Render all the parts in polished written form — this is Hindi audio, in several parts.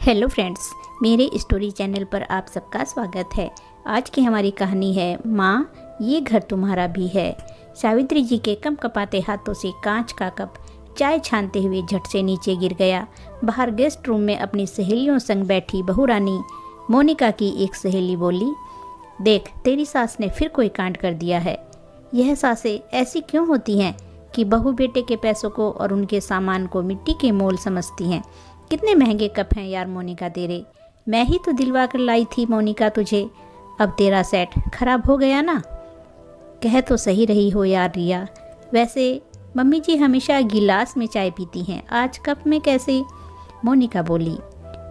हेलो फ्रेंड्स, मेरे स्टोरी चैनल पर आप सबका स्वागत है। आज की हमारी कहानी है माँ ये घर तुम्हारा भी है। सावित्री जी के कपकपाते हाथों से कांच का कप चाय छानते हुए झट से नीचे गिर गया। बाहर गेस्ट रूम में अपनी सहेलियों संग बैठी बहू रानी मोनिका की एक सहेली बोली, देख तेरी सास ने फिर कोई कांड कर दिया है। यह सासें ऐसी क्यों होती हैं कि बहू बेटे के पैसों को और उनके सामान को मिट्टी के मोल समझती हैं। कितने महंगे कप हैं यार मोनिका तेरे, मैं ही तो दिलवा कर लाई थी मोनिका तुझे, अब तेरा सेट खराब हो गया ना। कह तो सही रही हो यार रिया, वैसे मम्मी जी हमेशा गिलास में चाय पीती हैं, आज कप में कैसे, मोनिका बोली।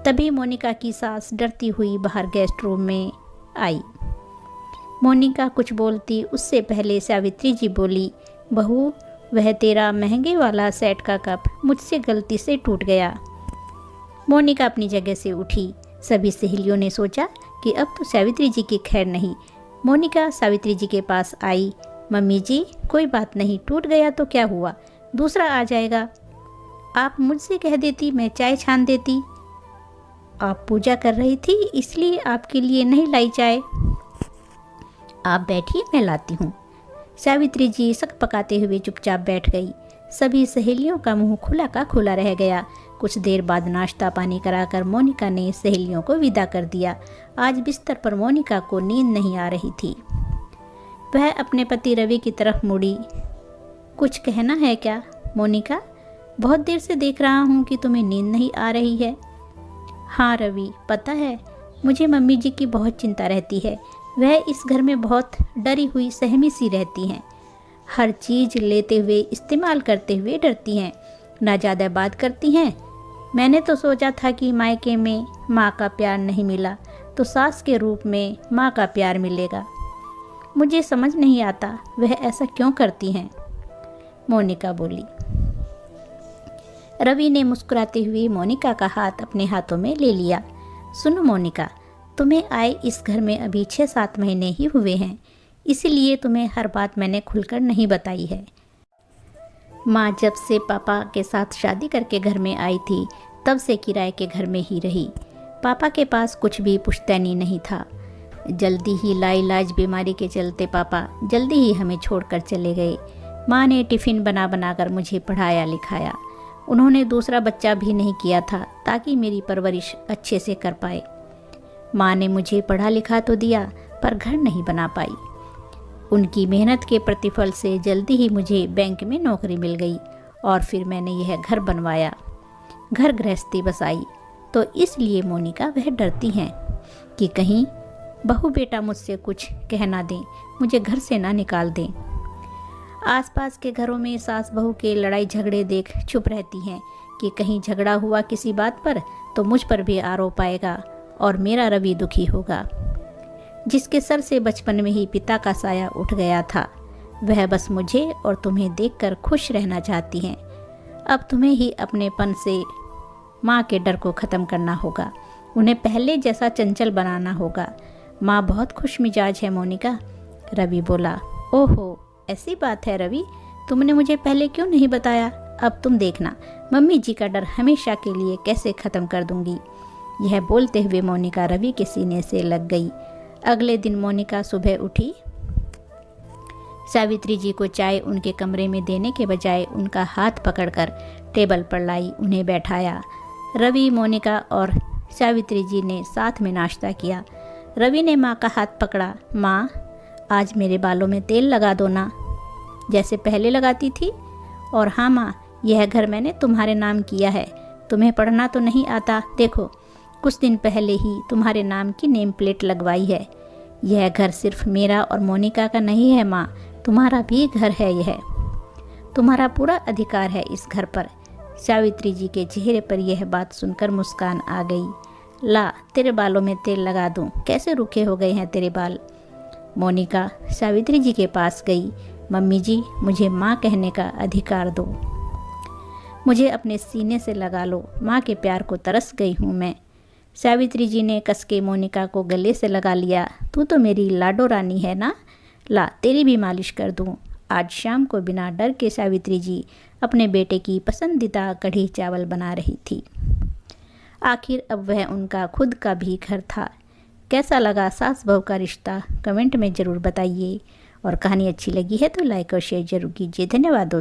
तभी मोनिका की सास डरती हुई बाहर गेस्ट रूम में आई। मोनिका कुछ बोलती उससे पहले सावित्री जी बोली, बहू वह तेरा महंगे वाला सेट का कप मुझसे गलती से टूट गया। मोनिका अपनी जगह से उठी। सभी सहेलियों ने सोचा कि अब तो सावित्री जी की खैर नहीं। मोनिका सावित्री जी के पास आई। मम्मी जी कोई बात नहीं, टूट गया तो क्या हुआ, दूसरा आ जाएगा। आप मुझसे कह देती मैं चाय छान देती। आप पूजा कर रही थी इसलिए आपके लिए नहीं लाई चाय। आप बैठिए मैं लाती हूँ। सावित्री जी सक पकाते हुए चुपचाप बैठ गई। सभी सहेलियों का मुंह खुला का खुला रह गया। कुछ देर बाद नाश्ता पानी कराकर मोनिका ने सहेलियों को विदा कर दिया। आज बिस्तर पर मोनिका को नींद नहीं आ रही थी। वह अपने पति रवि की तरफ मुड़ी। कुछ कहना है क्या मोनिका, बहुत देर से देख रहा हूँ कि तुम्हें नींद नहीं आ रही है। हाँ रवि, पता है मुझे मम्मी जी की बहुत चिंता रहती है। वह इस घर में बहुत डरी हुई सहमी सी रहती हैं। हर चीज़ लेते हुए इस्तेमाल करते हुए डरती हैं, ना ज़्यादा बात करती हैं। मैंने तो सोचा था कि मायके में माँ का प्यार नहीं मिला तो सास के रूप में माँ का प्यार मिलेगा। मुझे समझ नहीं आता वह ऐसा क्यों करती हैं, मोनिका बोली। रवि ने मुस्कुराते हुए मोनिका का हाथ अपने हाथों में ले लिया। सुनो मोनिका, तुम्हें आए इस घर में अभी 6-7 महीने ही हुए हैं, इसीलिए तुम्हें हर बात मैंने खुलकर नहीं बताई है। माँ जब से पापा के साथ शादी करके घर में आई थी तब से किराए के घर में ही रही। पापा के पास कुछ भी पुश्तैनी नहीं था। जल्दी ही लाइलाज बीमारी के चलते पापा जल्दी ही हमें छोड़कर चले गए। माँ ने टिफ़िन बना बनाकर मुझे पढ़ाया लिखाया। उन्होंने दूसरा बच्चा भी नहीं किया था ताकि मेरी परवरिश अच्छे से कर पाए। माँ ने मुझे पढ़ा लिखा तो दिया पर घर नहीं बना पाई। उनकी मेहनत के प्रतिफल से जल्दी ही मुझे बैंक में नौकरी मिल गई और फिर मैंने यह घर बनवाया, घर गृहस्थी बसाई। तो इसलिए मोनिका वह डरती हैं कि कहीं बहू बेटा मुझसे कुछ कह ना दें, मुझे घर से ना निकाल दें। आसपास के घरों में सास बहू के लड़ाई झगड़े देख चुप रहती हैं कि कहीं झगड़ा हुआ किसी बात पर तो मुझ पर भी आरोप आएगा और मेरा रवि दुखी होगा। जिसके सर से बचपन में ही पिता का साया उठ गया था, वह बस मुझे और तुम्हें देखकर खुश रहना चाहती हैं। अब तुम्हें ही अपनेपन से माँ के डर को ख़त्म करना होगा, उन्हें पहले जैसा चंचल बनाना होगा। माँ बहुत खुश मिजाज है मोनिका, रवि बोला। ओहो ऐसी बात है रवि, तुमने मुझे पहले क्यों नहीं बताया। अब तुम देखना मम्मी जी का डर हमेशा के लिए कैसे ख़त्म कर दूंगी। यह बोलते हुए मोनिका रवि के सीने से लग गई। अगले दिन मोनिका सुबह उठी। सावित्री जी को चाय उनके कमरे में देने के बजाय उनका हाथ पकड़कर टेबल पर लाई, उन्हें बैठाया। रवि, मोनिका और सावित्री जी ने साथ में नाश्ता किया। रवि ने माँ का हाथ पकड़ा। माँ आज मेरे बालों में तेल लगा दो ना, जैसे पहले लगाती थी। और हाँ माँ, यह घर मैंने तुम्हारे नाम किया है, तुम्हें पढ़ना तो नहीं आता, देखो कुछ दिन पहले ही तुम्हारे नाम की नेम प्लेट लगवाई है। यह घर सिर्फ मेरा और मोनिका का नहीं है माँ, तुम्हारा भी घर है। यह तुम्हारा पूरा अधिकार है इस घर पर। सावित्री जी के चेहरे पर यह बात सुनकर मुस्कान आ गई। ला तेरे बालों में तेल लगा दूं, कैसे रूखे हो गए हैं तेरे बाल। मोनिका सावित्री जी के पास गई। मम्मी जी मुझे माँ कहने का अधिकार दो, मुझे अपने सीने से लगा लो, माँ के प्यार को तरस गई हूँ मैं। सावित्री जी ने कस के मोनिका को गले से लगा लिया। तू तो मेरी लाडो रानी है ना, ला तेरी भी मालिश कर दूं। आज शाम को बिना डर के सावित्री जी अपने बेटे की पसंदीदा कढ़ी चावल बना रही थी। आखिर अब वह उनका खुद का भी घर था। कैसा लगा सास बहू का रिश्ता, कमेंट में ज़रूर बताइए। और कहानी अच्छी लगी है तो लाइक और शेयर ज़रूर कीजिए। धन्यवाद दोस्तों।